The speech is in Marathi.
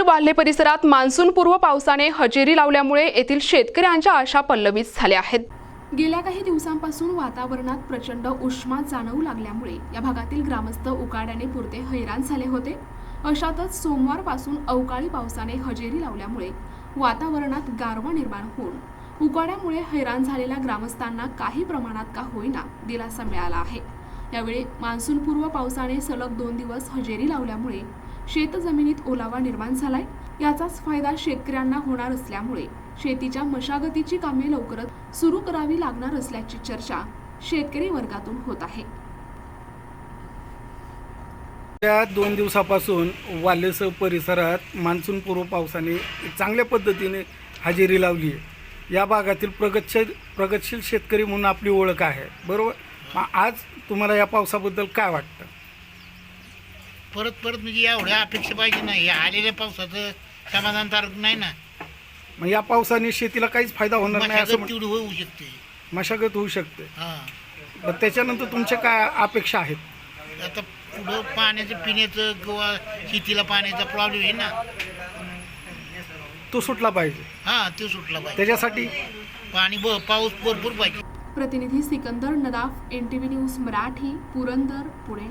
वाल्हे परिसरात मान्सूनपूर्व पावसाने हजेरी लावल्यामुळे येथील शेतकऱ्यांच्या आशा पल्लवित झाल्या आहेत। गेल्या काही दिवसांपासून वातावरणात प्रचंड उष्मा जाणवू लागल्यामुळे या भागातील ग्रामस्थ उकाड्याने पुरते हैराण झाले होते। अशातच सोमवारपासून अवकाळी पावसाने हजेरी लावल्यामुळे वातावरणात गारवा निर्माण होऊन उकाड्यामुळे हैराण झालेल्या ग्रामस्थांना काही प्रमाणात का होईना दिलासा मिळाला आहे। यावेळी मान्सूनपूर्व पावसाने सलग 2 दिवस हजेरी लावल्यामुळे शेतजमिनीत ओलावा निर्माण झालाय। याचाच फायदा शेतकऱ्यांना होणार असल्यामुळे शेतीच्या मशागतीची कामे लवकरच सुरू करावी लागणार असल्याची चर्चा शेतकरी वर्गातून होत आहे। या 2 दिवसापासून वाल्हेसह परिसरात मान्सूनपूर्व पावसाने चांगल्या पद्धतीने हजेरी लावली आहे। या भागातील प्रगतशील शेतकरी म्हणून आपली ओळख आहे, बरोबर। आज तुम्हाला या पावसाबद्दल काय वाटतं? परत म्हणजे एवढ्या अपेक्षा पाहिजे नाही, या आलेल्या पावसाचं समाधानकारक नाही ना। मग या पावसाने शेतीला काहीच फायदा होणार नाही असं तेवढी होऊ शकते, मशागत होऊ शकते। हां, त्याच्यानंतर तुमच्या काय अपेक्षा आहेत? आता पुढं पाण्याचं पिण्याचं किंवा शेतीला पाण्याचा प्रॉब्लेम आहे ना, तो सुटला पाहिजे। हां, ते सुटला पाहिजे। त्याच्यासाठी पाऊस भरपूर पाहिजे। प्रतिनिधी सिकंदर नदाफ, NTV न्यूज मराठी, पुरंदर, पुणे।